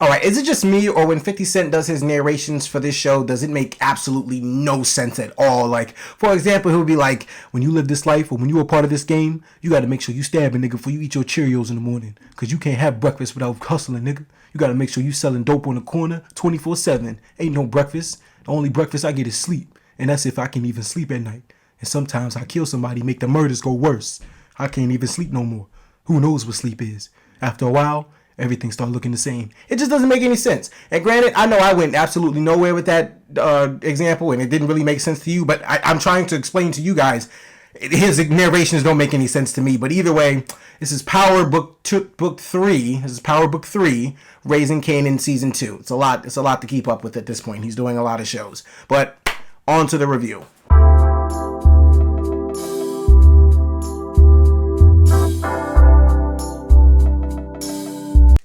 Alright, is it just me, or when 50 Cent does his narrations for this show, does it make absolutely no sense at all? Like, for example, he'll be like, when you live this life, or when you're a part of this game, you gotta make sure you stab a nigga before you eat your Cheerios in the morning. Cause you can't have breakfast without hustling, nigga. You gotta make sure you selling dope on the corner 24/7. Ain't no breakfast. The only breakfast I get is sleep. And that's if I can even sleep at night. And sometimes I kill somebody, make the murders go worse. I can't even sleep no more. Who knows what sleep is? After a while, everything started looking the same. It just doesn't make any sense. And granted, I know I went absolutely nowhere with that example, and it didn't really make sense to you, but I'm trying to explain to you guys, his narrations don't make any sense to me. But either way, this is Power Book 3. This is Power Book 3, Raising Kanan Season 2. It's a lot to keep up with at this point. He's doing a lot of shows. But on to the review.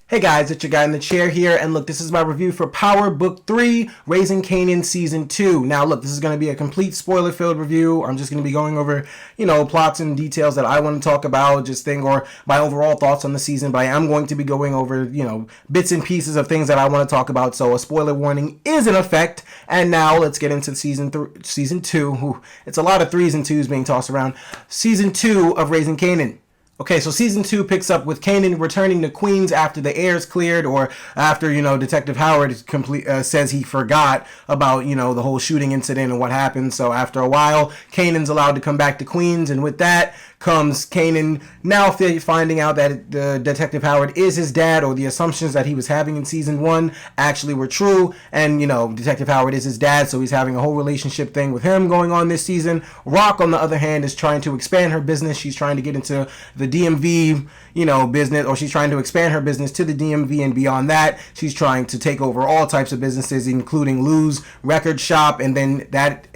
Hey guys, it's your guy in the chair here, and look, this is my review for Power Book 3, Raising Kanan Season 2. Now look, this is going to be a complete spoiler-filled review. I'm just going to be going over, plots and details that I want to talk about, or my overall thoughts on the season, but I am going to be going over, bits and pieces of things that I want to talk about, so a spoiler warning is in effect. And now let's get into Season 2. It's a lot of 3s and 2s being tossed around. Season 2 of Raising Kanan. Okay, so Season 2 picks up with Kanan returning to Queens after the air's cleared, or after, Detective Howard says he forgot about, the whole shooting incident and what happened. So after a while, Kanan's allowed to come back to Queens, and with that comes Kanan now finding out that Detective Howard is his dad, or the assumptions that he was having in Season 1 actually were true, and, Detective Howard is his dad, so he's having a whole relationship thing with him going on this season. Rock, on the other hand, is trying to expand her business. She's trying to get into the DMV, business, or she's trying to expand her business to the DMV, and beyond that, she's trying to take over all types of businesses, including Lou's record shop, and then that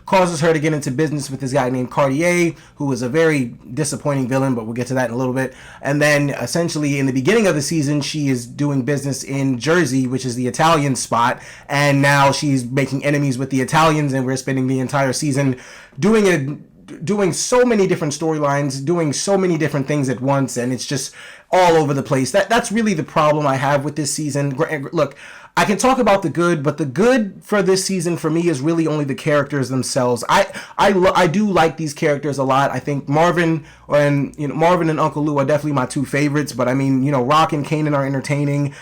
causes her to get into business with this guy named Cartier, who is a very disappointing villain, but we'll get to that in a little bit. And then, essentially, in the beginning of the season, she is doing business in Jersey, which is the Italian spot, and now she's making enemies with the Italians, and we're spending the entire season doing so many different storylines, doing so many different things at once, and it's just all over the place. That's really the problem I have with this season. Look, I can talk about the good, but the good for this season for me is really only the characters themselves. I do like these characters a lot. I think Marvin and Uncle Lou are definitely my two favorites, but I mean, Rock and Kanan are entertaining.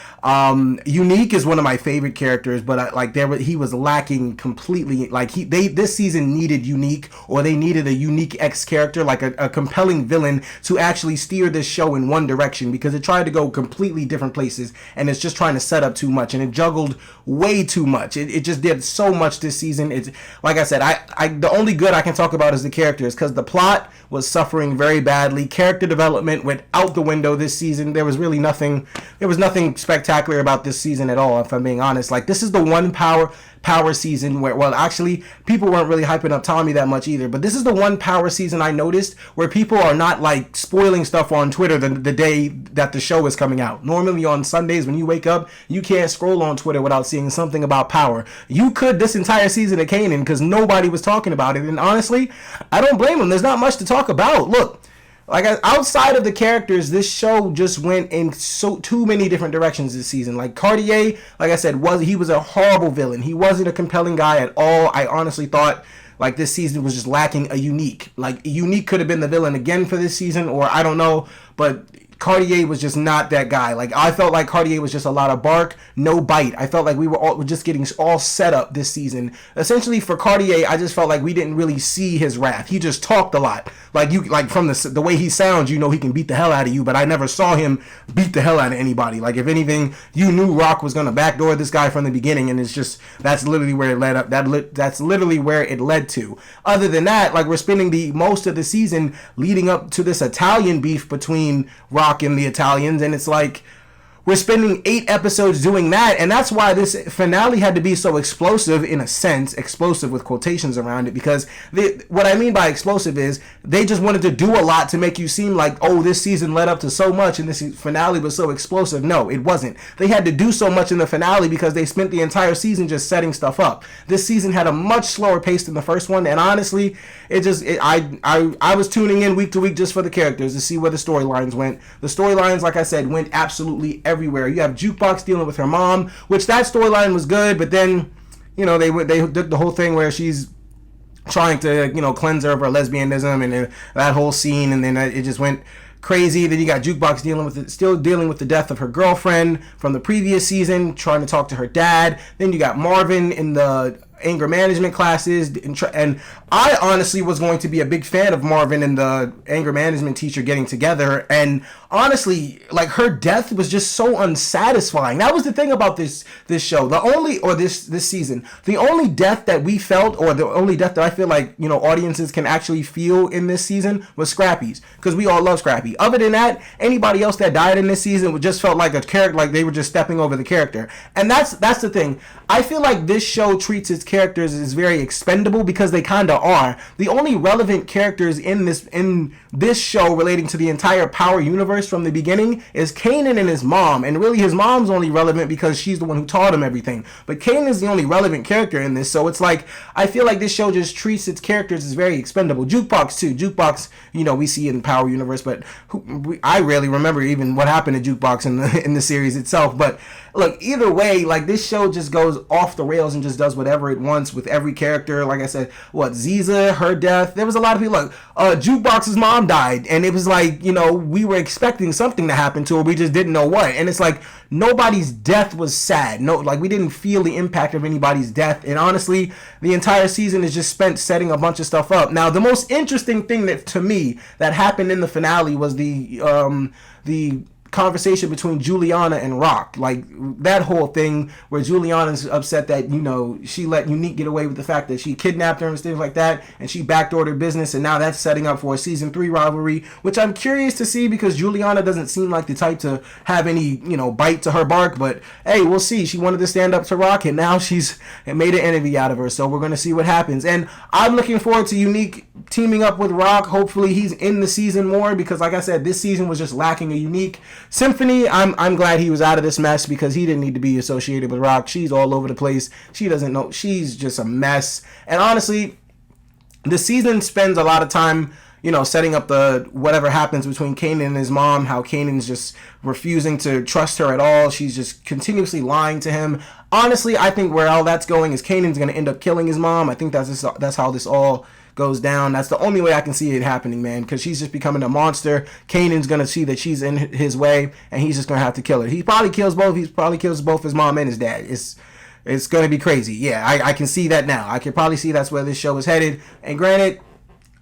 Unique is one of my favorite characters, but he was lacking completely. This season needed Unique, or they needed a Unique X character, like a compelling villain to actually steer this show in one direction, because it tried to go completely different places, and it's just trying to set up too much, and it juggled way too much. It just did so much this season. It's like I said, the only good I can talk about is the characters, because the plot was suffering very badly. Character development went out the window this season. There was nothing spectacular about this season at all, if I'm being honest. This is the one power season where, well, actually, people weren't really hyping up Tommy that much either, but this is the one power season I noticed where people are not spoiling stuff on Twitter the day that the show is coming out. Normally on Sundays when you wake up, you can't scroll on Twitter without seeing something about Power. You could this entire season of Kanan, because nobody was talking about it, and honestly, I don't blame them. There's not much to talk about. Look, outside of the characters, this show just went in too many different directions this season. Cartier, like I said, he was a horrible villain. He wasn't a compelling guy at all. I honestly thought this season was just lacking a Unique. Unique could have been the villain again for this season, or I don't know, but Cartier was just not that guy. I felt like Cartier was just a lot of bark, no bite. I felt like we were just getting all set up this season. Essentially, for Cartier, I just felt like we didn't really see his wrath. He just talked a lot. From the way he sounds, he can beat the hell out of you, but I never saw him beat the hell out of anybody. If anything, you knew Rock was going to backdoor this guy from the beginning, and it's just, that's literally where it led up. That's literally where it led to. Other than that, we're spending the most of the season leading up to this Italian beef between Rock and the Italians, and it's we're spending 8 episodes doing that, and that's why this finale had to be so explosive, in a sense, explosive with quotations around it, because what I mean by explosive is they just wanted to do a lot to make you seem like, oh, this season led up to so much and this finale was so explosive. No, it wasn't. They had to do so much in the finale because they spent the entire season just setting stuff up. This season had a much slower pace than the first one, and honestly, I was tuning in week to week just for the characters to see where the storylines went. The storylines, like I said, went absolutely everywhere. You have Jukebox dealing with her mom, which that storyline was good, but then, you know, they did the whole thing where she's trying to, you know, cleanse her of her lesbianism, and that whole scene, and then it just went crazy. Then you got Jukebox still dealing with the death of her girlfriend from the previous season, trying to talk to her dad. Then you got Marvin in the anger management classes, and I honestly was going to be a big fan of Marvin and the anger management teacher getting together, and honestly, like, her death was just so unsatisfying. That was the thing about this show. This season, the only death that we felt, or the only death that I feel like, you know, audiences can actually feel in this season was Scrappy's, because we all love Scrappy. Other than that, anybody else that died in this season just felt like a character, like they were just stepping over the character. And that's the thing. I feel like this show treats its characters as very expendable, because they kind of are. The only relevant characters in this show relating to the entire Power universe from the beginning is Kanan and his mom, and really his mom's only relevant because she's the one who taught him everything. But Kanan is the only relevant character in this, so it's like, I feel like this show just treats its characters as very expendable. Jukebox too. Jukebox, you know, we see it in Power universe, but I rarely remember even what happened to Jukebox in the series itself. But look, either way, like, this show just goes off the rails and just does whatever it wants with every character. Like I said, Ziza, her death, there was a lot of people, like, Jukebox's mom died, and it was like, you know, we were expecting something to happen to her, we just didn't know what. And it's like, nobody's death was sad. No, like, we didn't feel the impact of anybody's death. And honestly, the entire season is just spent setting a bunch of stuff up. Now, the most interesting thing that, to me, that happened in the finale was the conversation between Juliana and Rock. Like, that whole thing where Juliana's upset that, you know, she let Unique get away with the fact that she kidnapped her and things like that, and she backdoored her business, and now that's setting up for a season 3 rivalry, which I'm curious to see, because Juliana doesn't seem like the type to have any, you know, bite to her bark. But hey, we'll see. She wanted to stand up to Rock, and now she's made an enemy out of her, so we're going to see what happens. And I'm looking forward to Unique teaming up with Rock. Hopefully he's in the season more, because like I said, this season was just lacking a Unique. Symphony, I'm glad he was out of this mess, because he didn't need to be associated with Rock. She's all over the place. She doesn't know. She's just a mess. And honestly, the season spends a lot of time, you know, setting up the whatever happens between Kanan and his mom, how Kanan's just refusing to trust her at all. She's just continuously lying to him. Honestly, I think where all that's going is Kanan's going to end up killing his mom. I think that's how this all goes down. That's the only way I can see it happening, man, because she's just becoming a monster. Kanan's going to see that she's in his way, and he's just going to have to kill her. He probably kills both. He probably kills both his mom and his dad. It's going to be crazy. Yeah, I can see that now. I can probably see that's where this show is headed. And granted,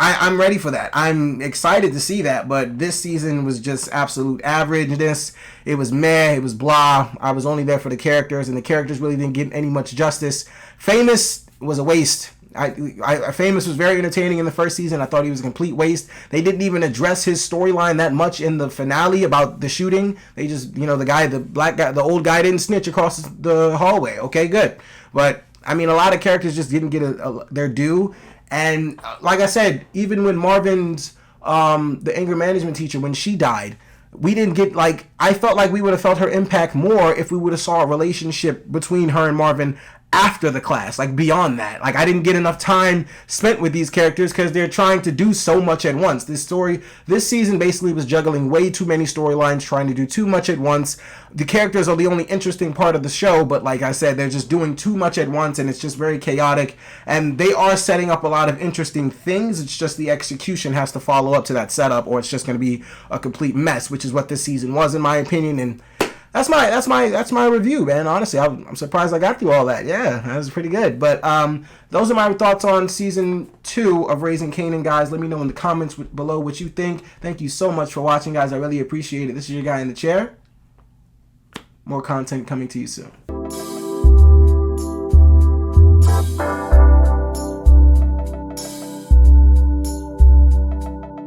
I'm ready for that. I'm excited to see that, but this season was just absolute averageness. It was meh. It was blah. I was only there for the characters, and the characters really didn't get any much justice. Famous was a waste. Famous was very entertaining in the first season. I thought he was a complete waste. They didn't even address his storyline that much in the finale about the shooting. They just, you know, the black guy, the old guy didn't snitch across the hallway. Okay, good. But, I mean, a lot of characters just didn't get their due. And like I said, even when Marvin's, the anger management teacher, when she died, we didn't get, like, I felt like we would have felt her impact more if we would have saw a relationship between her and Marvin after the class, like beyond that. Like, I didn't get enough time spent with these characters because they're trying to do so much at once. This season basically was juggling way too many storylines, trying to do too much at once. The characters are the only interesting part of the show, but like I said, they're just doing too much at once, and it's just very chaotic. And they are setting up a lot of interesting things. It's just the execution has to follow up to that setup, or it's just going to be a complete mess, which is what this season was, in my opinion. And that's my review, man. Honestly, I'm surprised I got through all that. Yeah, that was pretty good. But those are my thoughts on season 2 of Raising Kanan, guys. Let me know in the comments below what you think. Thank you so much for watching, guys. I really appreciate it. This is your guy in the chair. More content coming to you soon.